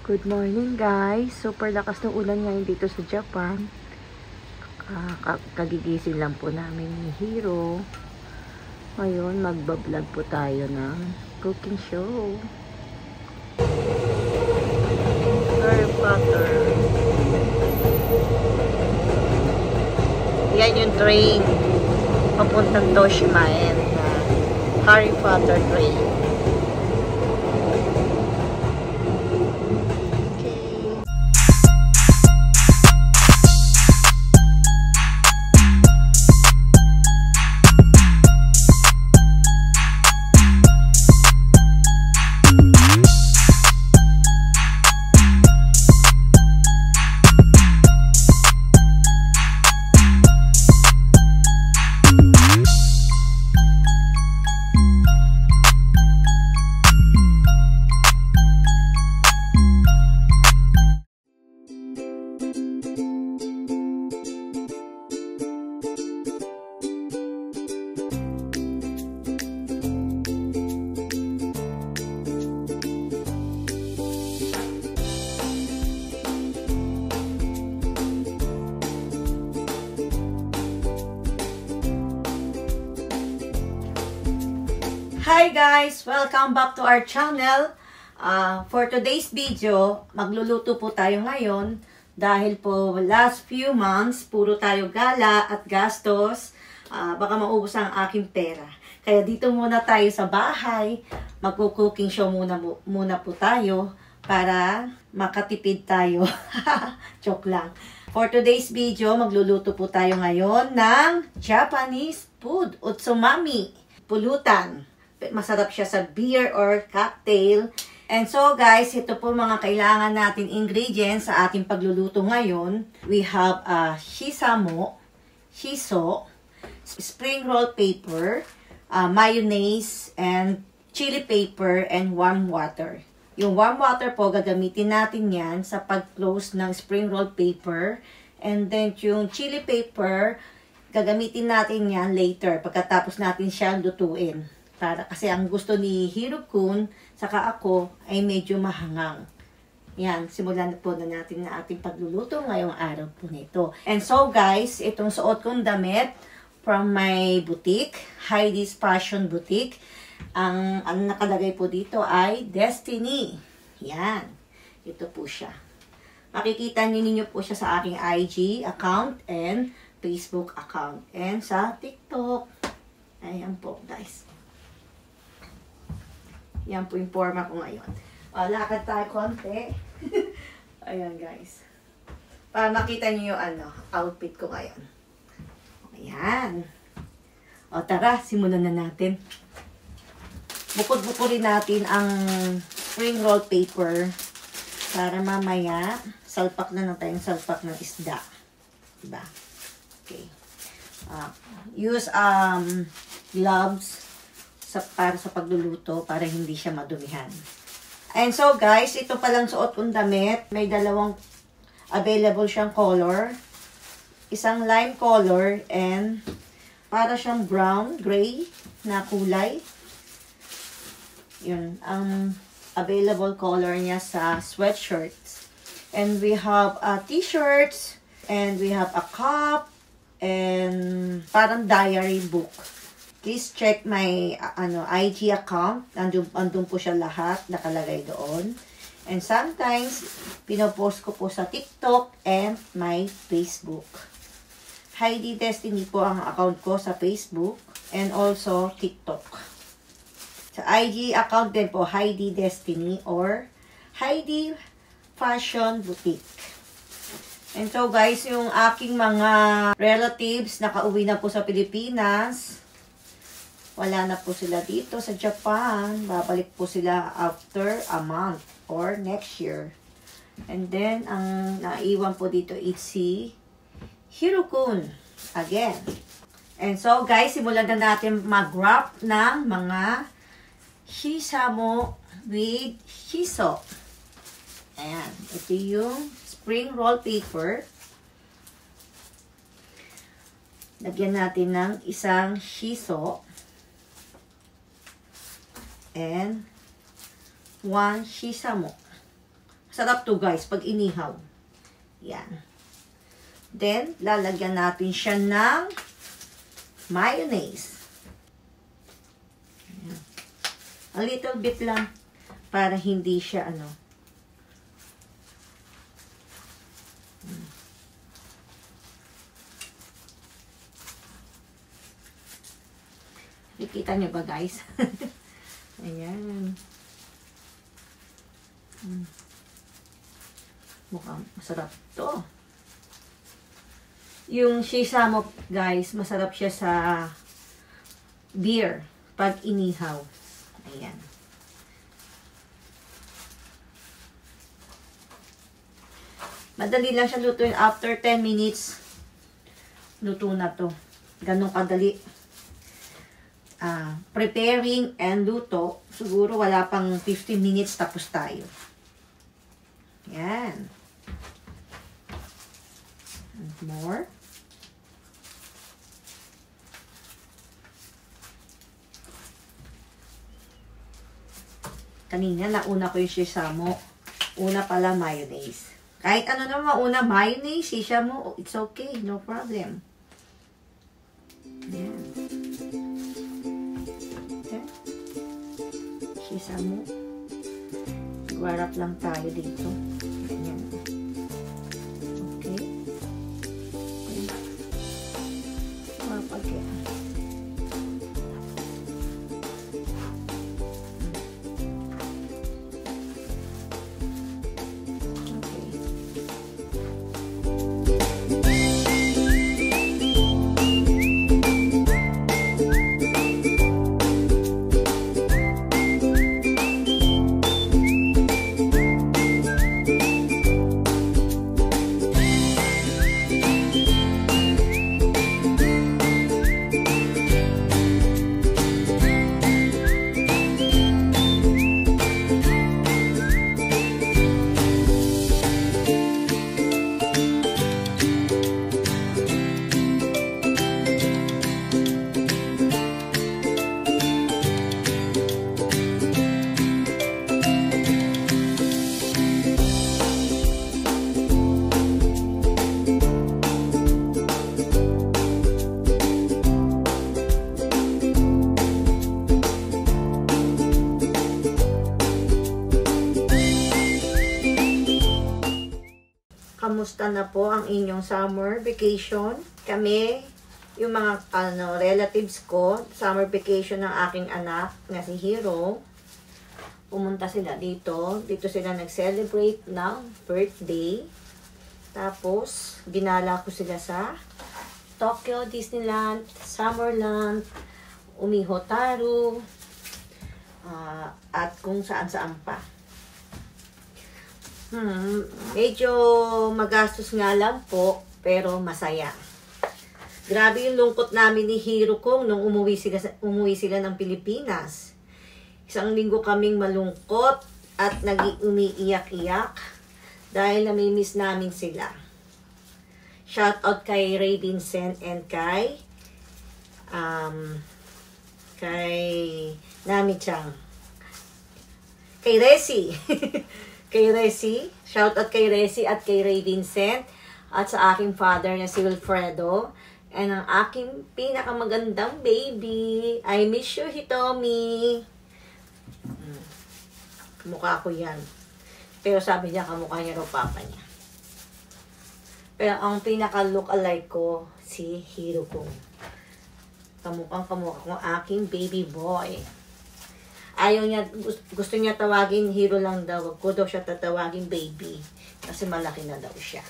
Good morning guys. Super lakas ng ulan ngayon dito sa Japan. Kagigising lang po namin ni Hiro. Ngayon magbablog po tayo ng cooking show. Harry Potter. Yan yung train papuntang Toshima and Harry Potter train. Hi guys! Welcome back to our channel. For today's video, magluluto po tayo ngayon dahil po last few months, puro tayo gala at gastos. Baka maubos ang aking pera. Kaya dito muna tayo sa bahay. Magko-cooking show muna po tayo para makatipid tayo. Joke lang. For today's video, magluluto po tayo ngayon ng Japanese food, utsumami, pulutan. Masarap siya sa beer or cocktail. And so guys, ito po mga kailangan natin ingredients sa ating pagluluto ngayon. We have shisamo, shiso, spring roll paper, mayonnaise, and chili paper, and warm water. Yung warm water po, gagamitin natin yan sa pag-close ng spring roll paper. And then yung chili paper, gagamitin natin yan later pagkatapos natin siyang lutuin. Kasi ang gusto ni Hiro-kun, saka ako, ay medyo mahangang. Yan, simulan po na natin na ating pagluluto ngayong araw po nito. And so guys, itong suot kong damit from my boutique, Heidi's Fashion Boutique. Ang nakalagay po dito ay Destiny. Yan, ito po siya. Makikita ninyo po siya sa aking IG account and Facebook account. And sa TikTok. Ayan po guys. Yan po yung forma ko ngayon. Lakad tayo konti. Ayan guys. Para makita nyo yung outfit ko ngayon. Ayan. Tara, simulan na natin. Bukod-bukurin natin ang spring roll paper para mamaya salpak na tayong salpak ng isda. Diba? Okay. Use gloves para sa pagluluto para hindi siya madumihan. And so guys, ito palang suot kong damit. May dalawang available siyang color. Isang lime color and para siyang brown, gray na kulay. Yun, ang available color niya sa sweatshirts. And we have t-shirts and we have a cup and parang diary book. Please check my IG account. Andun po siya lahat. Nakalagay doon. And sometimes, pinopost ko po sa TikTok and my Facebook. Heidi Destiny po ang account ko sa Facebook and also TikTok. Sa IG account din po, Heidi Destiny or Heidi Fashion Boutique. And so guys, yung aking mga relatives nakauwi na po sa Pilipinas. Wala na po sila dito sa Japan. Babalik po sila after a month or next year. And then, ang naiwan po dito is si Hiro-kun. Again. And so, guys, simulan na natin mag-wrap ng mga shisamo with shiso. Ayan. Ito yung spring roll paper. Lagyan natin ng isang shiso. And 1 shisamo. Sarap to guys, pag inihaw. Yan. Then, lalagyan natin siya ng mayonnaise. Yan. A little bit lang para hindi siya Nakikita nyo ba guys? Ayan. Mukhang masarap to. Yung sesamo guys, masarap siya sa beer pag inihaw. Ayan. Madali lang siya lutuin. After 10 minutes, luto na to. Ganun kadali. Preparing and luto. Siguro wala pang 15 minutes tapos tayo. Yan. And more. Kanina, nauna ko yung sesamo. Una pala, mayonnaise. Kahit ano naman, mauna mayonnaise, sesamo, it's okay. No problem. Ayan. Okay. Sesamo. Warap lang tayo dito. Ayan. Okay. Warap again. Kamusta na po ang inyong summer vacation? Kami, yung mga relatives ko, summer vacation ng aking anak na si Hiro. Pumunta sila dito. Dito sila nag-celebrate ng birthday. Tapos, binala ko sila sa Tokyo Disneyland, Summerland, Umihotaru, at kung saan-saan pa. Medyo magastos nga lang po, pero masaya. Grabe yung lungkot namin ni Hiro Kong nung umuwi sila ng Pilipinas. Isang linggo kaming malungkot at umiiyak-iyak dahil namimiss namin sila. Shout out kay Ray Vincent and kay Nami-chan. Kay Resi. Kay Resi. Shout out kay Resi at kay Ray Vincent. At sa aking father na si Wilfredo. And ang aking pinakamagandang baby. I miss you, Hitomi. Kamukha ko yan. Pero sabi niya, kamukha niya raw papa niya. Pero ang pinaka-look alike ko, si Hiro Kong. Kamukha ko ang aking baby boy. Ayaw niya, gusto niya tawagin Hiro lang daw. Wag ko daw siya tatawagin baby. Kasi malaki na daw siya.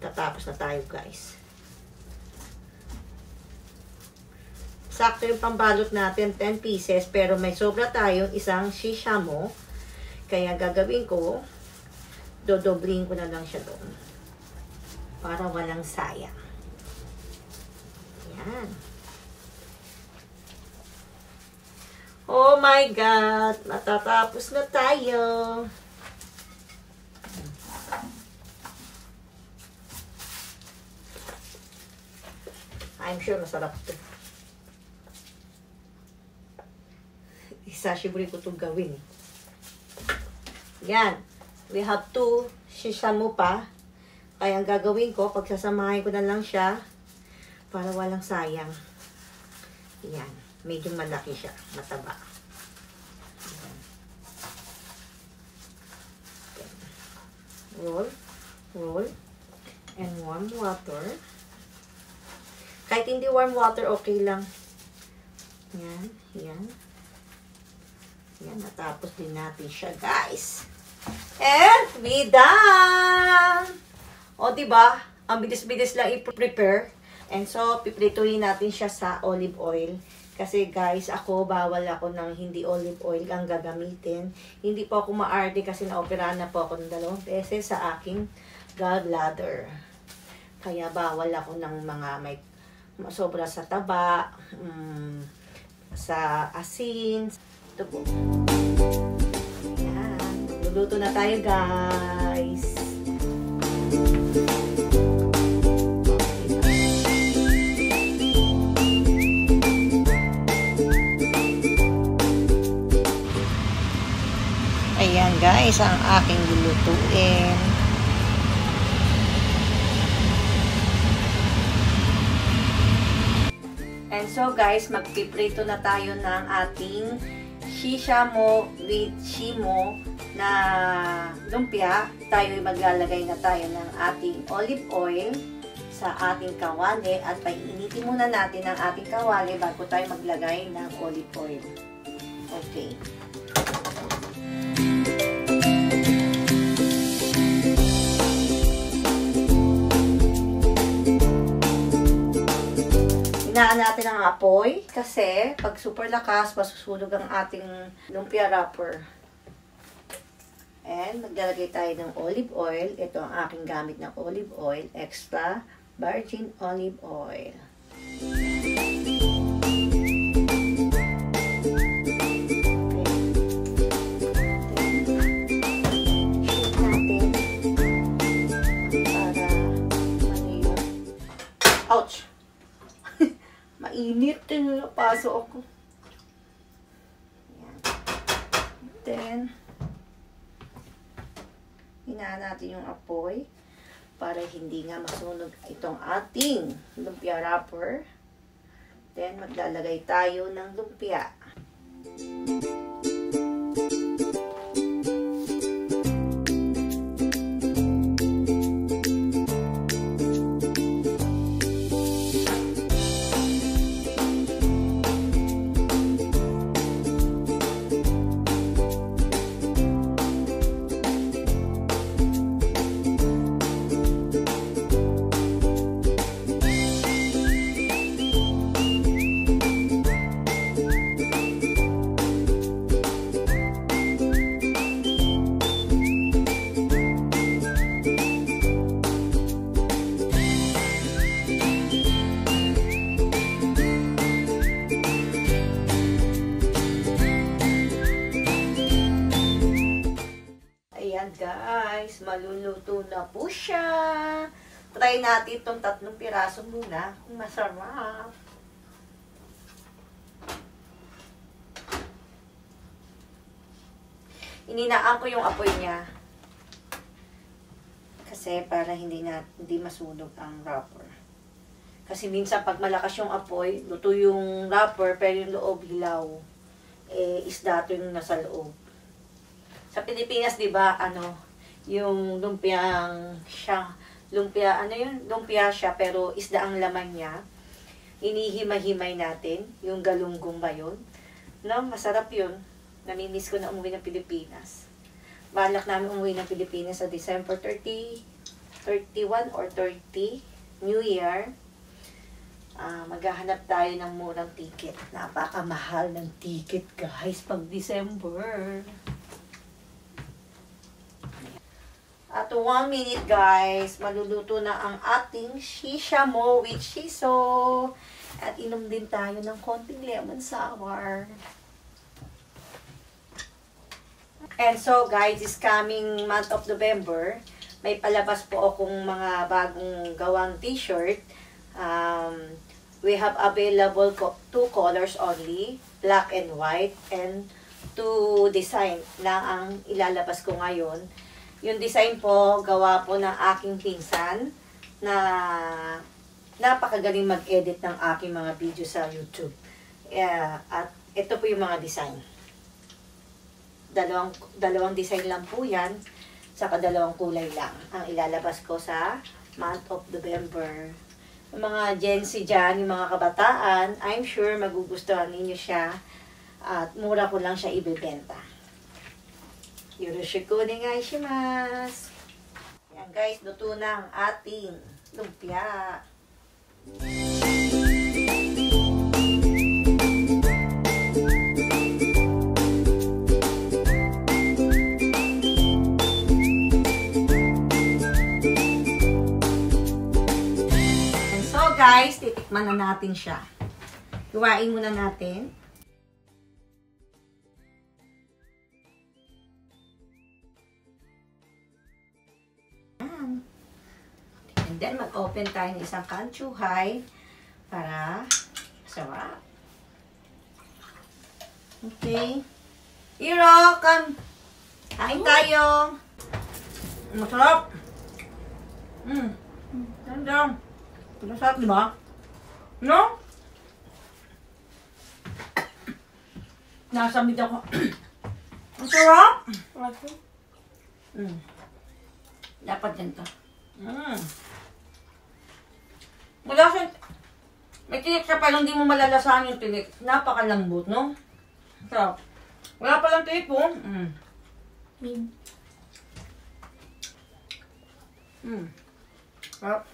Tatapos na tayo guys. Sakto yung pambalot natin, 10 pieces. Pero may sobra tayong isang sesamo. Kaya gagawin ko, dodobling ko na lang siya doon. Para walang sayang. Yan. Oh my God! Matatapos na tayo. I'm sure masarap to. Isashiburi ko itong gawin. Yan. We have 2 shishamu pa. Kaya ang gagawin ko, pagsasamahin ko na lang siya para walang sayang. Yan. Medyo malaki siya. Mataba. Yan. Roll. Roll. And warm water. Kahit hindi warm water, okay lang. Yan. Yan. Yan. Natapos din natin siya, guys. And we done! O, diba? Ang bilis-bilis lang i-prepare. And so, piprituhin natin siya sa olive oil. Kasi guys, ako, bawal ako ng hindi olive oil ang gagamitin. Hindi po ako maarte kasi naoperahan na po ako ng 2 beses sa aking gallbladder. Kaya bawal ako ng mga may sobra sa taba, sa asin. Ito po. Ayan. Luluto na tayo, guys. Ayan guys, ang aking lulutuin. And so guys, magpiprito na tayo ng ating shishamu with shimo na lumpia. Tayo maglalagay na tayo ng ating olive oil sa ating kawali at paiinitin muna natin ang ating kawali bago tayo maglagay ng olive oil. Okay. Hinaan natin ang apoy kasi pag super lakas, masusunog ang ating lumpia wrapper. And maglalagay tayo ng olive oil. Ito ang aking gamit ng olive oil. Extra virgin olive oil. Ouch! Mainit. Napasok ako. Ayan. Then, hinaan natin yung apoy para hindi nga masunog itong ating lumpia wrapper. Then, maglalagay tayo ng lumpia. Guys, maluluto na po siya. Try natin itong 3 piraso muna kung masarap. Ininaan ko yung apoy niya kasi para hindi masunog ang wrapper. Kasi minsan pag malakas yung apoy, luto yung wrapper pero yung loob hilaw. Isda ito yung nasa loob. Sa Pilipinas, 'di ba, yung lumpia siya pero isda ang laman niya. Inihimay-himay natin, yung galunggong ba yun? No, masarap 'yun. Namimiss ko na umuwi ng Pilipinas. Balak namin umuwi ng Pilipinas sa December 30, 31 or 30, New Year. Maghahanap tayo ng murang ticket. Napakamahal ng ticket, guys, pag December. At 1 minute, guys, maluluto na ang ating shishamu with shiso. At inom din tayo ng konting lemon sour. And so, guys, this coming month of November, may palabas po akong mga bagong gawang t-shirt. We have available 2 colors only, black and white, and to design lang ang ilalabas ko ngayon. Yung design po, gawa po ng aking pinsan na napakagaling mag-edit ng aking mga video sa YouTube. At ito po yung mga design. Dalawang design lang po yan, saka dalawang kulay lang ang ilalabas ko sa month of November. Yung mga Gen Z dyan, yung mga kabataan, I'm sure magugustuhan ninyo siya at mura ko lang siya ibebenta. Yoroshiku onegaishimasu. Yan guys, luto na ang ating lumpia. And so guys, titikman na natin siya. Hiwain muna natin. And then, mag-open tayo ng isang kanchuhay para masarap. Okay. Iro, come. Kain tayo. Masarap. Ganda. Masarap, di ba? No? Nasamid ako. Masarap. Dapat ganito. Wala siya, may tinik siya pero hindi mo malalasahan yung tinik. Napakalambot, no? So, wala palang tinik po. Sarap.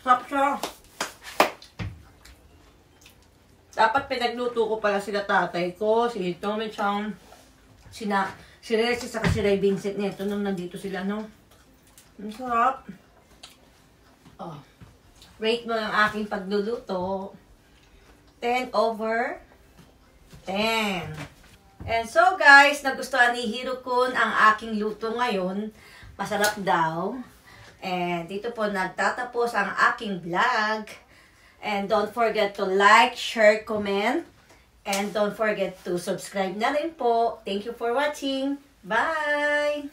Sarap siya. Dapat pinagluto ko pala sila tatay ko, si Tommy-chan, si Resi, saka si Ray Vincent nito nung nandito sila, no? Ang sarap. Oh. Rate mo ang aking pagluluto. 10 over 10. And so guys, nagustuhan ni Hiro-kun ang aking luto ngayon. Masarap daw. And dito po nagtatapos ang aking vlog. And don't forget to like, share, comment. And don't forget to subscribe na rin po. Thank you for watching. Bye!